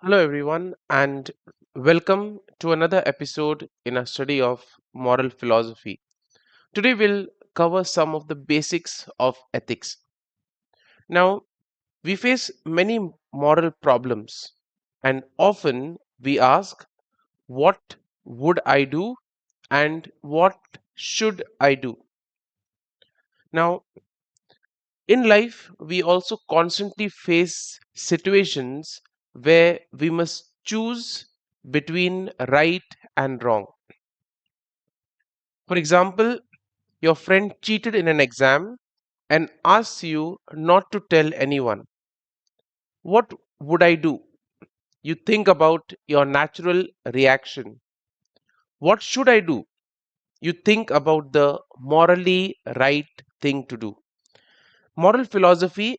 Hello, everyone, and welcome to another episode in our study of moral philosophy. Today, we'll cover some of the basics of ethics. Now, we face many moral problems, and often we ask, what would I do and what should I do? Now, in life, we also constantly face situations where we must choose between right and wrong. For example, your friend cheated in an exam and asks you not to tell anyone. What would I do? You think about your natural reaction. What should I do? You think about the morally right thing to do. Moral philosophy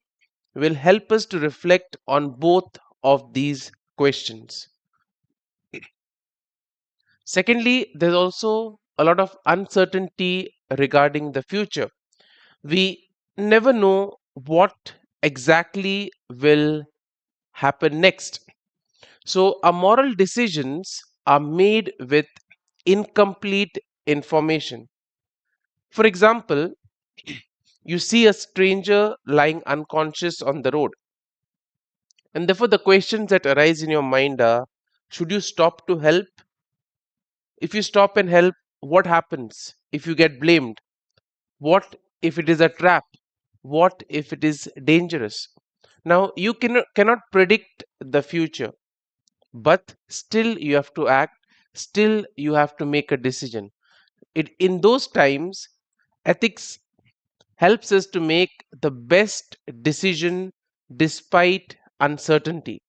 will help us to reflect on both of these questions. Secondly, there's also a lot of uncertainty regarding the future. We never know what exactly will happen next. So, our moral decisions are made with incomplete information. For example, you see a stranger lying unconscious on the road, and therefore the questions that arise in your mind are, should you stop to help? If you stop and help, what happens if you get blamed? What if it is a trap? What if it is dangerous? Now, you cannot predict the future, but still you have to act, still you have to make a decision. In those times, ethics helps us to make the best decision despite uncertainty.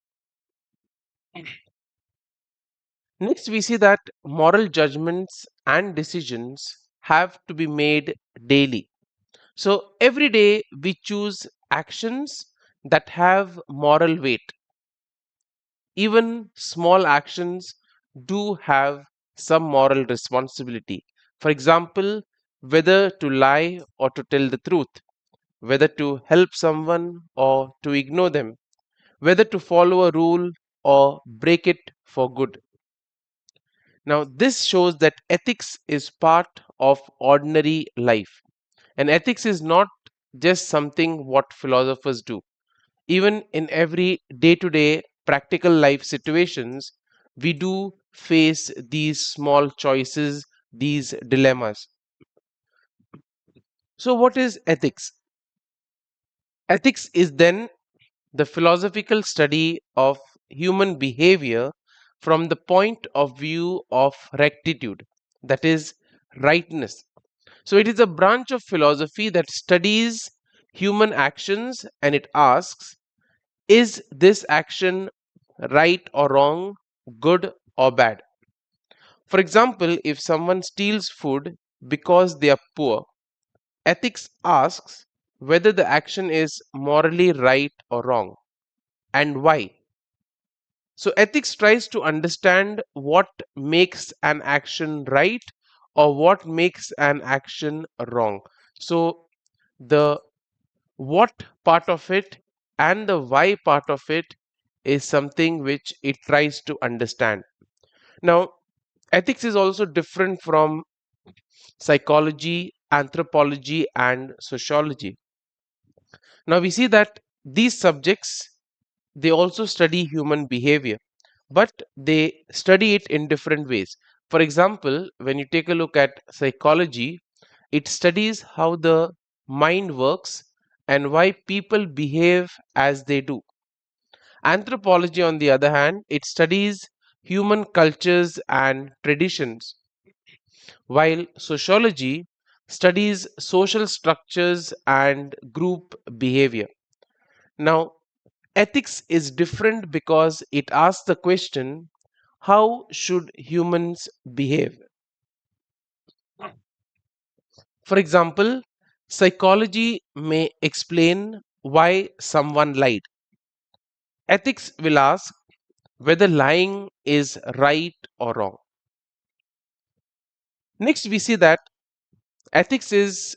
Next, we see that moral judgments and decisions have to be made daily. So, every day we choose actions that have moral weight. Even small actions do have some moral responsibility. For example, whether to lie or to tell the truth, whether to help someone or to ignore them, whether to follow a rule or break it for good. Now, this shows that ethics is part of ordinary life, and ethics is not just something what philosophers do. Even in every day to day practical life situations, we do face these small choices, these dilemmas. So, what is ethics? Ethics is then the philosophical study of human behavior from the point of view of rectitude, that is, rightness. So, it is a branch of philosophy that studies human actions and it asks, is this action right or wrong, good or bad? For example, if someone steals food because they are poor, ethics asks whether the action is morally right or wrong and why. So, ethics tries to understand what makes an action right or what makes an action wrong. So, the what part of it and the why part of it is something which it tries to understand. Now, ethics is also different from psychology, anthropology, and sociology. Now, we see that these subjects they also study human behavior, but they study it in different ways. For example, when you take a look at psychology, it studies how the mind works and why people behave as they do. Anthropology, on the other hand, it studies human cultures and traditions, while sociology studies social structures and group behavior. Now, ethics is different because it asks the question, how should humans behave? For example, psychology may explain why someone lied. Ethics will ask whether lying is right or wrong. Next, we see that ethics is,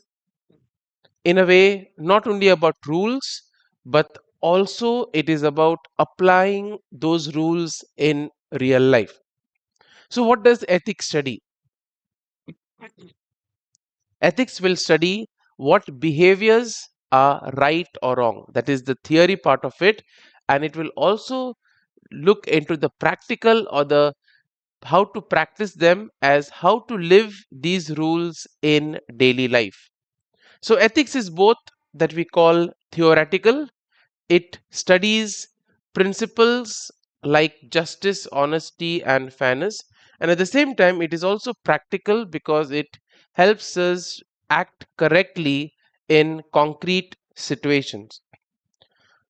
in a way, not only about rules but also it is about applying those rules in real life. So what does ethics study? Ethics will study what behaviors are right or wrong. That is the theory part of it. And it will also look into the practical or the how to practice them as how to live these rules in daily life. So ethics is both that we call theoretical. It studies principles like justice, honesty, and fairness. And at the same time, it is also practical because it helps us act correctly in concrete situations.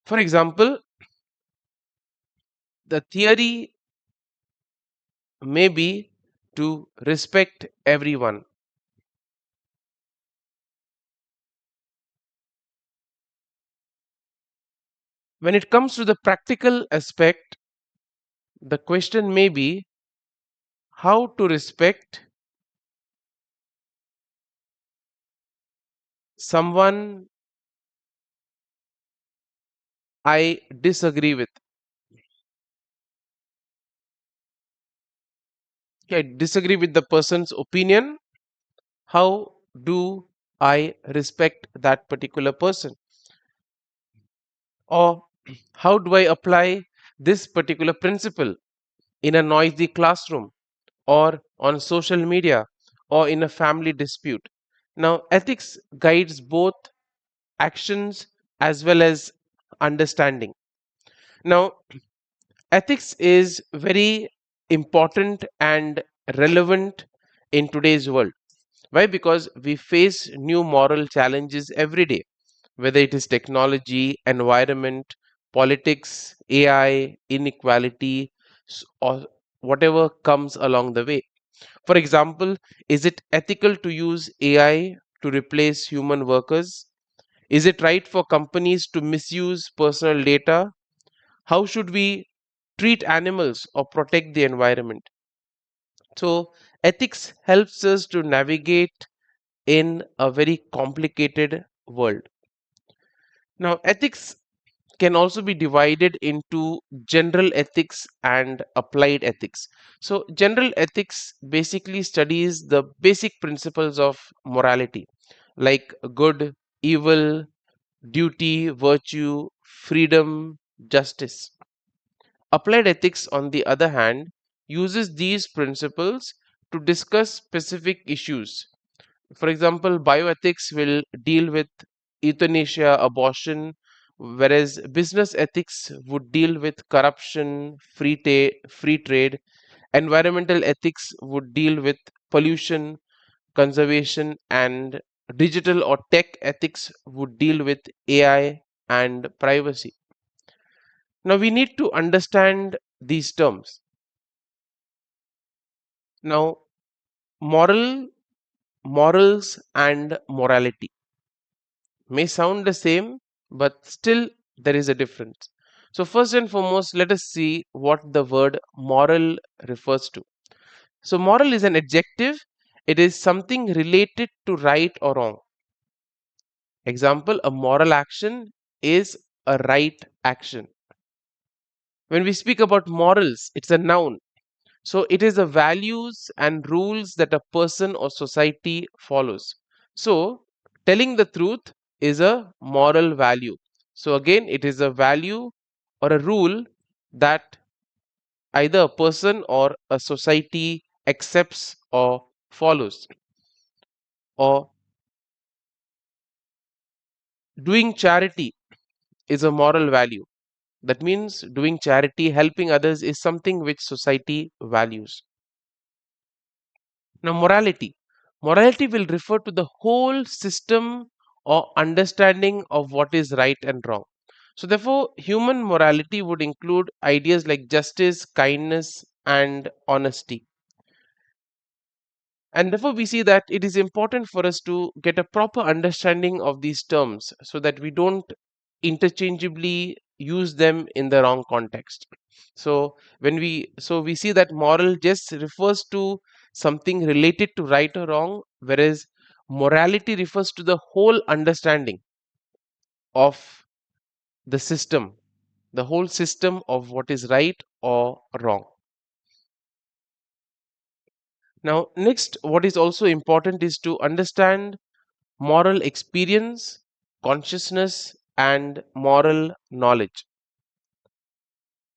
For example, the theory may be to respect everyone. When it comes to the practical aspect, the question may be how to respect someone I disagree with. I disagree with the person's opinion. How do I respect that particular person? Or how do I apply this particular principle in a noisy classroom or on social media or in a family dispute? Now, ethics guides both actions as well as understanding. Now, ethics is very important and relevant in today's world. Why? Because we face new moral challenges every day, whether it is technology, environment, politics, AI, inequality, or whatever comes along the way. For example, is it ethical to use AI to replace human workers? Is it right for companies to misuse personal data? How should we treat animals or protect the environment? So, ethics helps us to navigate in a very complicated world. Now, ethics can also be divided into general ethics and applied ethics. So, general ethics basically studies the basic principles of morality like good, evil, duty, virtue, freedom, justice. Applied ethics, on the other hand, uses these principles to discuss specific issues. For example, bioethics will deal with euthanasia, abortion, whereas business ethics would deal with corruption, free trade. Environmental ethics would deal with pollution, conservation, and digital or tech ethics would deal with AI and privacy. Now, we need to understand these terms. Now, morals, and morality may sound the same, but still there is a difference. So, first and foremost, let us see what the word moral refers to. So, moral is an adjective, it is something related to right or wrong. Example, a moral action is a right action. When we speak about morals, it's a noun. So, it is the values and rules that a person or society follows. So, telling the truth is a moral value. So, again, it is a value or a rule that either a person or a society accepts or follows. Or doing charity is a moral value. That means doing charity, helping others is something which society values. Now, morality. Morality will refer to the whole system or understanding of what is right and wrong. So, therefore, human morality would include ideas like justice, kindness, and honesty. And therefore, we see that it is important for us to get a proper understanding of these terms so that we don't interchangeably use them in the wrong context. So we see that moral just refers to something related to right or wrong, whereas morality refers to the whole understanding of the system, the whole system of what is right or wrong. Now, next, what is also important is to understand moral experience, consciousness, and moral knowledge.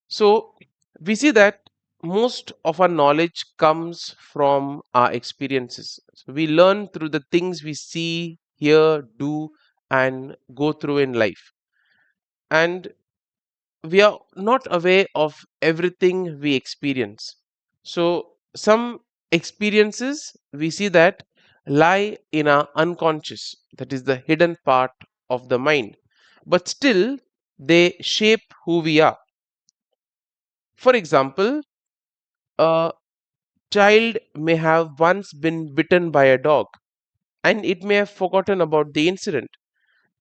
So, we see that most of our knowledge comes from our experiences. So we learn through the things we see, hear, do, and go through in life. And we are not aware of everything we experience. So, some experiences we see that lie in our unconscious, that is the hidden part of the mind, but still they shape who we are. For example, a child may have once been bitten by a dog and it may have forgotten about the incident.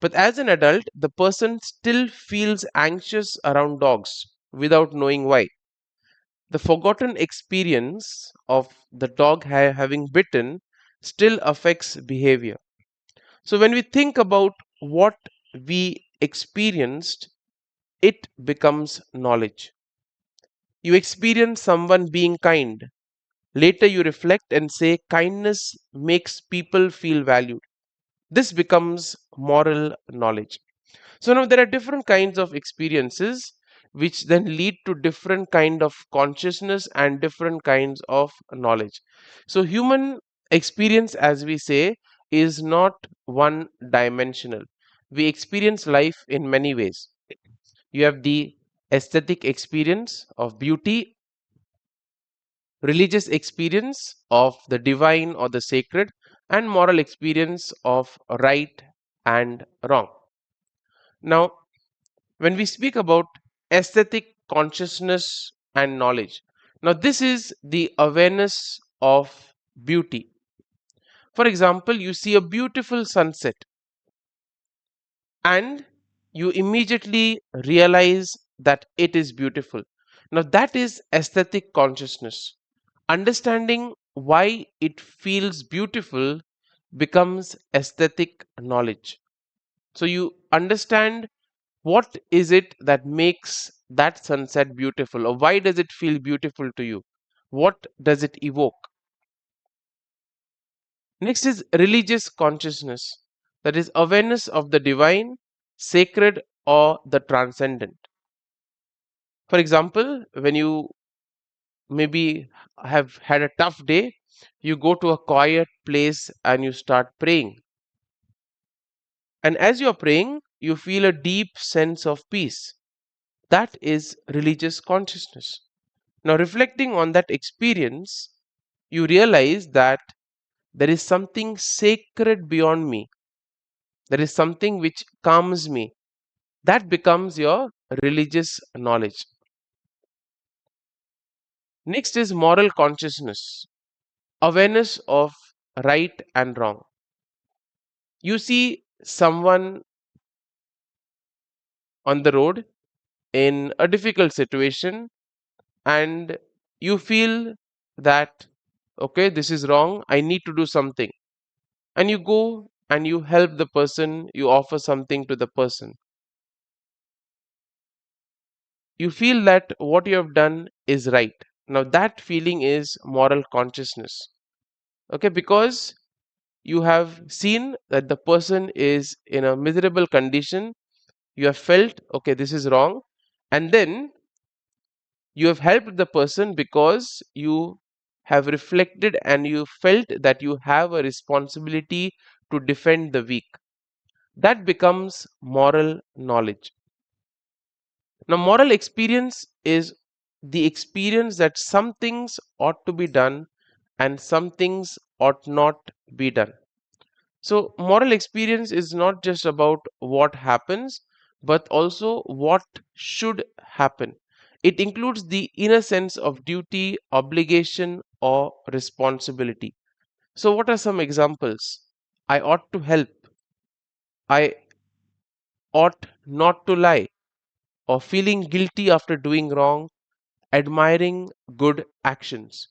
But as an adult, the person still feels anxious around dogs without knowing why. The forgotten experience of the dog having bitten still affects behavior. So, when we think about what we experienced, it becomes knowledge. You experience someone being kind. Later, you reflect and say, kindness makes people feel valued. This becomes moral knowledge. So now there are different kinds of experiences which then lead to different kind of consciousness and different kinds of knowledge. So human experience, as we say, is not one dimensional. We experience life in many ways. You have the aesthetic experience of beauty, religious experience of the divine or the sacred, and moral experience of right and wrong. Now, when we speak about aesthetic consciousness and knowledge, now this is the awareness of beauty. For example, you see a beautiful sunset and you immediately realize that it is beautiful. Now, that is aesthetic consciousness. Understanding why it feels beautiful becomes aesthetic knowledge. So, you understand what is it that makes that sunset beautiful, or why does it feel beautiful to you? What does it evoke? Next is religious consciousness, that is awareness of the divine, sacred, or the transcendent. For example, when you maybe have had a tough day, you go to a quiet place and you start praying. And as you're praying, you feel a deep sense of peace. That is religious consciousness. Now, reflecting on that experience, you realize that there is something sacred beyond me. There is something which calms me. That becomes your religious knowledge. Next is moral consciousness, awareness of right and wrong. You see someone on the road in a difficult situation, and you feel that, okay, this is wrong, I need to do something. And you go and you help the person, you offer something to the person. You feel that what you have done is right. Now that feeling is moral consciousness. Okay, because you have seen that the person is in a miserable condition, you have felt, okay, this is wrong, and then you have helped the person because you have reflected and you felt that you have a responsibility to defend the weak. That becomes moral knowledge. Now, moral experience is the experience that some things ought to be done and some things ought not be done. So, moral experience is not just about what happens, but also what should happen. It includes the inner sense of duty, obligation, or responsibility. So, what are some examples? I ought to help, I ought not to lie, or feeling guilty after doing wrong, admiring good actions.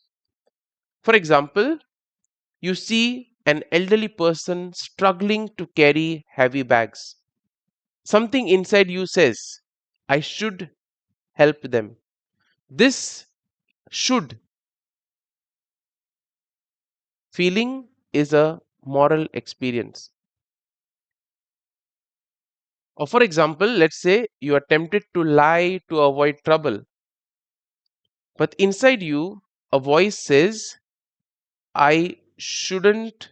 For example, you see an elderly person struggling to carry heavy bags. Something inside you says, I should help them. This should feeling is a moral experience. Or, for example, let's say you are tempted to lie to avoid trouble, but inside you, a voice says, I shouldn't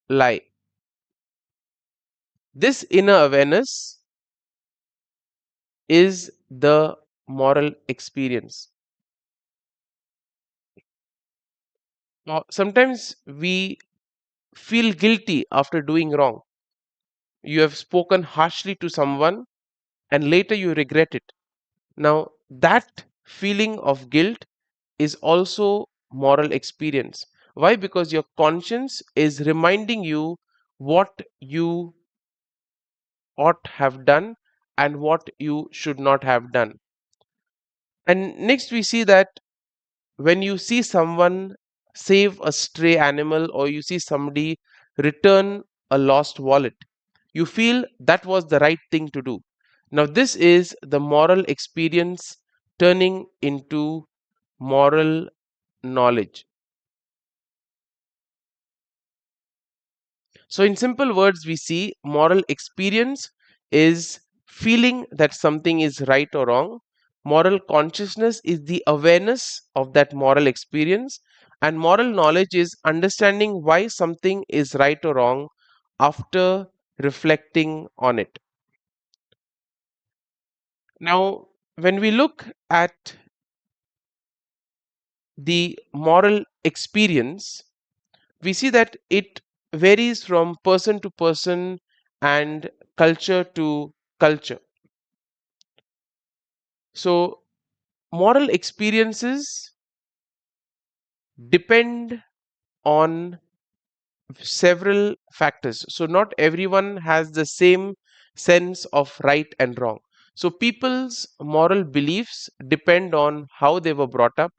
lie. This inner awareness is the moral experience. Now, sometimes we feel guilty after doing wrong. You have spoken harshly to someone and later you regret it. Now, that feeling of guilt is also moral experience. Why? Because your conscience is reminding you what you ought have done and what you should not have done. And next we see that when you see someone save a stray animal or you see somebody return a lost wallet, you feel that was the right thing to do. Now, this is the moral experience turning into moral knowledge. So, in simple words, we see moral experience is feeling that something is right or wrong. Moral consciousness is the awareness of that moral experience. And moral knowledge is understanding why something is right or wrong after reflecting on it. Now, when we look at the moral experience, we see that it varies from person to person and culture to culture. So, moral experiences depend on several factors. So, not everyone has the same sense of right and wrong. So, people's moral beliefs depend on how they were brought up,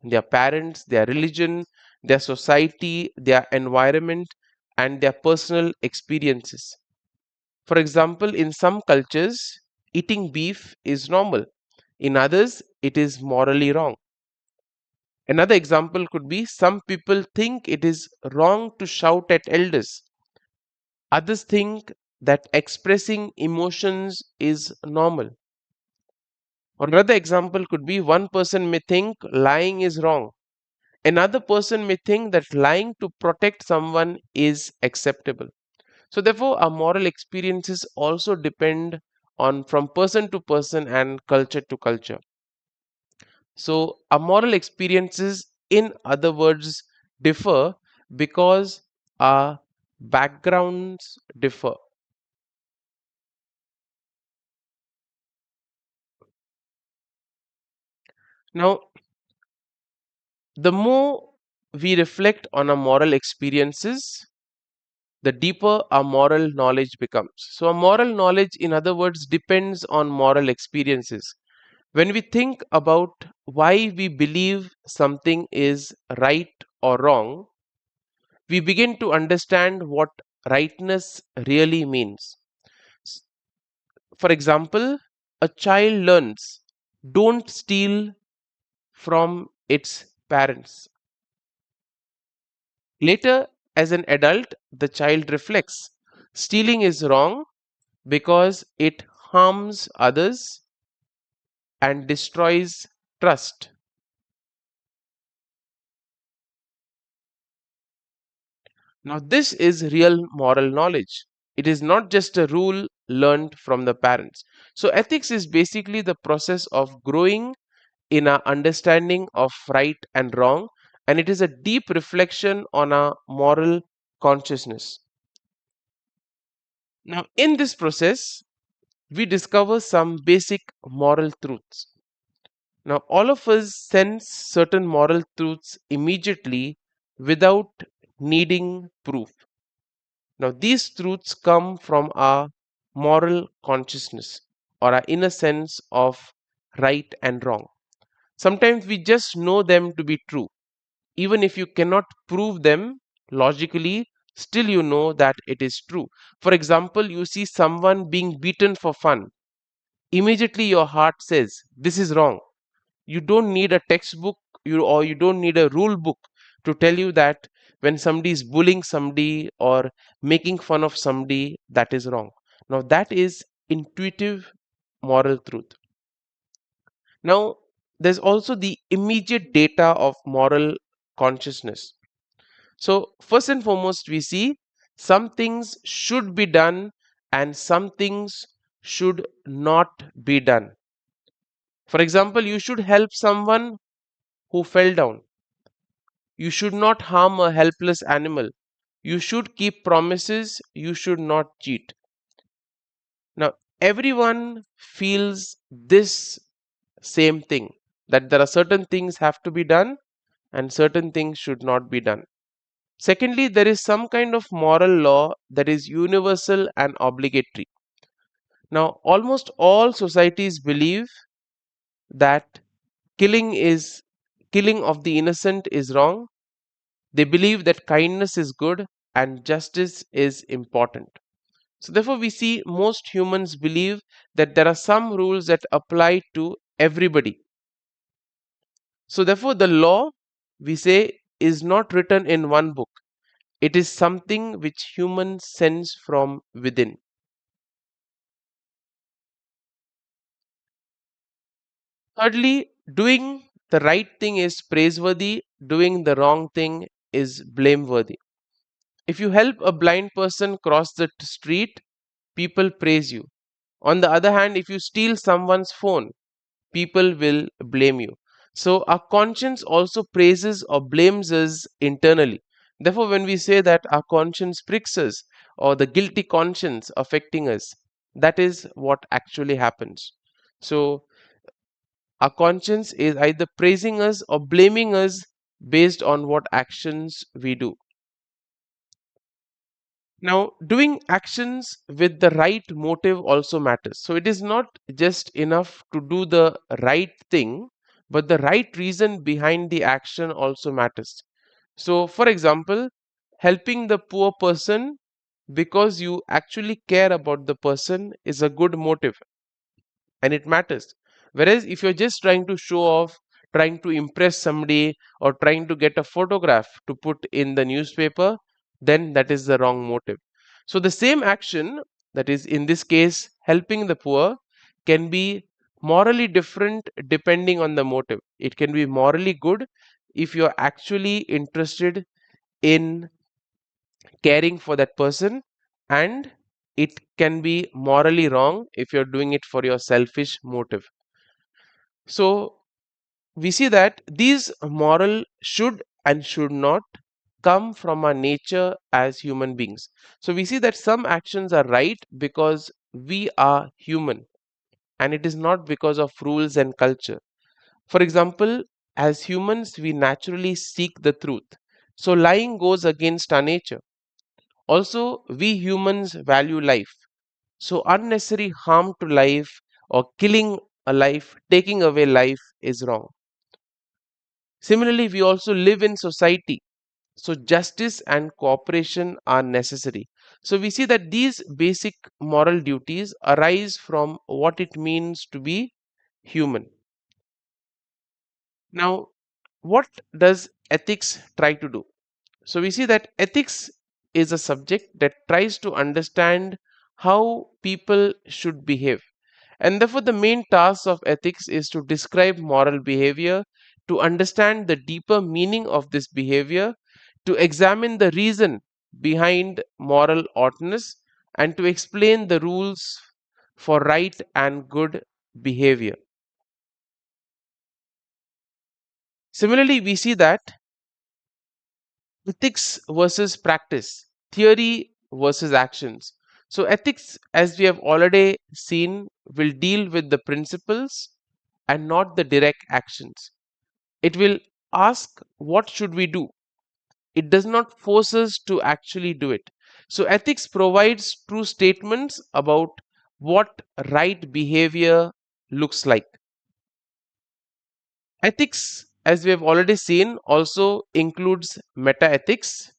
their parents, their religion, their society, their environment, and their personal experiences. For example, in some cultures, eating beef is normal, in others, it is morally wrong. Another example could be some people think it is wrong to shout at elders, others think that expressing emotions is normal. Or another example could be one person may think lying is wrong, another person may think that lying to protect someone is acceptable. So, therefore, our moral experiences also depend on from person to person and culture to culture. So, our moral experiences, in other words, differ because our backgrounds differ. Now, the more we reflect on our moral experiences, the deeper our moral knowledge becomes. So, our moral knowledge, in other words, depends on moral experiences. When we think about why we believe something is right or wrong, we begin to understand what rightness really means. S- For example, a child learns, don't steal from its parents. Later, as an adult, the child reflects, stealing is wrong because it harms others and destroys trust. Now, this is real moral knowledge. It is not just a rule learned from the parents. So, ethics is basically the process of growing in our understanding of right and wrong, and it is a deep reflection on our moral consciousness. Now, in this process, we discover some basic moral truths. Now, all of us sense certain moral truths immediately without needing proof. Now, these truths come from our moral consciousness or our inner sense of right and wrong. Sometimes we just know them to be true, even if you cannot prove them logically. still you know that it is true. For example, you see someone being beaten for fun. Immediately your heart says, this is wrong. You don't need a textbook, you don't need a rule book to tell you that when somebody is bullying somebody or making fun of somebody, that is wrong. Now that is intuitive moral truth. Now there's also the immediate data of moral consciousness. So first and foremost, we see some things should be done and some things should not be done. For example, you should help someone who fell down. You should not harm a helpless animal. You should keep promises. You should not cheat. Now, everyone feels this same thing, that there are certain things have to be done and certain things should not be done. Secondly, there is some kind of moral law that is universal and obligatory. Now, almost all societies believe that killing is killing of the innocent is wrong. They believe that kindness is good and justice is important. So, therefore, we see most humans believe that there are some rules that apply to everybody. So, therefore, the law, we say, is not written in one book, it is something which humans sense from within. Thirdly, doing the right thing is praiseworthy, doing the wrong thing is blameworthy. If you help a blind person cross the street, people praise you. On the other hand, if you steal someone's phone, people will blame you. So, our conscience also praises or blames us internally. Therefore, when we say that our conscience pricks us or the guilty conscience affecting us, that is what actually happens. So, our conscience is either praising us or blaming us based on what actions we do. Now, doing actions with the right motive also matters. So, it is not just enough to do the right thing, but the right reason behind the action also matters. So, for example, helping the poor person because you actually care about the person is a good motive and it matters. Whereas if you're just trying to show off, trying to impress somebody, or trying to get a photograph to put in the newspaper, then that is the wrong motive. So the same action, that is in this case helping the poor, can be morally different depending on the motive. It can be morally good if you're actually interested in caring for that person, and it can be morally wrong if you're doing it for your selfish motive. So we see that these moral should and should not come from our nature as human beings. So we see that some actions are right because we are human and it is not because of rules and culture. For example, as humans, we naturally seek the truth. So lying goes against our nature. Also, we humans value life. So unnecessary harm to life or killing a life, taking away life is wrong. Similarly, we also live in society. So justice and cooperation are necessary. So we see that these basic moral duties arise from what it means to be human. Now, what does ethics try to do? So we see that ethics is a subject that tries to understand how people should behave. And therefore, the main task of ethics is to describe moral behavior, to understand the deeper meaning of this behavior, to examine the reason behind moral oughtness, and to explain the rules for right and good behavior. Similarly, we see that ethics versus practice, theory versus actions. So, ethics, as we have already seen, will deal with the principles and not the direct actions. It will ask, what should we do? It does not force us to actually do it. So, ethics provides true statements about what right behavior looks like. Ethics, as we have already seen, also includes meta ethics.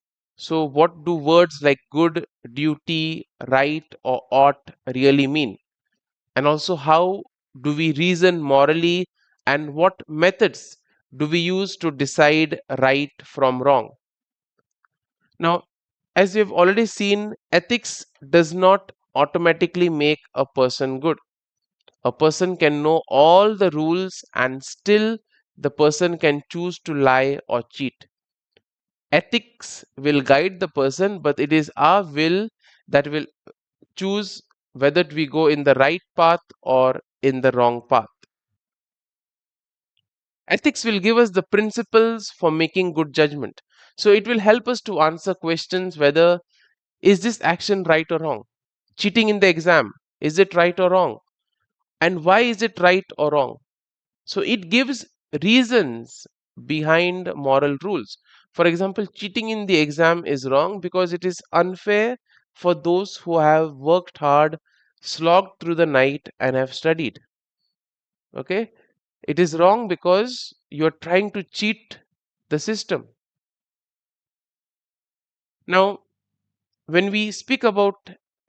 So, what do words like good, duty, right, or ought really mean? And also, how do we reason morally, and what methods do we use to decide right from wrong? Now, as we've already seen, ethics does not automatically make a person good. A person can know all the rules and still the person can choose to lie or cheat. Ethics will guide the person, but it is our will that will choose whether we go in the right path or in the wrong path. Ethics will give us the principles for making good judgment. So it will help us to answer questions whether is this action right or wrong? Cheating in the exam, is it right or wrong? And why is it right or wrong? So it gives reasons behind moral rules. For example, cheating in the exam is wrong because it is unfair for those who have worked hard, slogged through the night, and have studied. Okay? It is wrong because you're trying to cheat the system. Now, when we speak about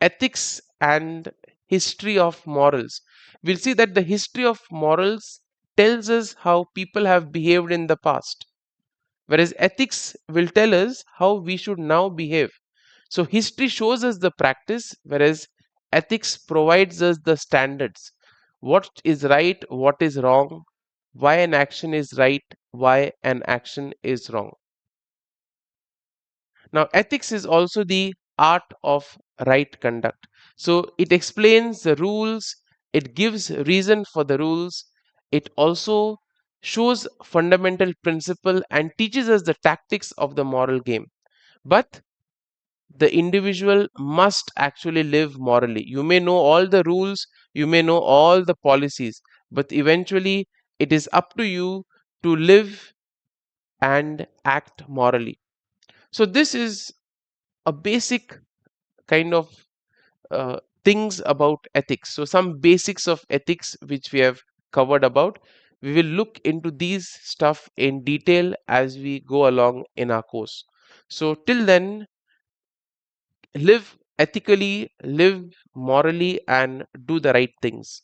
ethics and history of morals, we'll see that the history of morals tells us how people have behaved in the past, whereas ethics will tell us how we should now behave. So history shows us the practice, whereas ethics provides us the standards. What is right, what is wrong, why an action is right, why an action is wrong. Now, ethics is also the art of right conduct. So, it explains the rules, it gives reason for the rules, it also shows fundamental principle and teaches us the tactics of the moral game. But the individual must actually live morally. You may know all the rules, you may know all the policies, but eventually it is up to you to live and act morally. So, this is a basic kind of things about ethics. So, some basics of ethics which we have covered about. We will look into these stuff in detail as we go along in our course. So, till then, live ethically, live morally, and do the right things.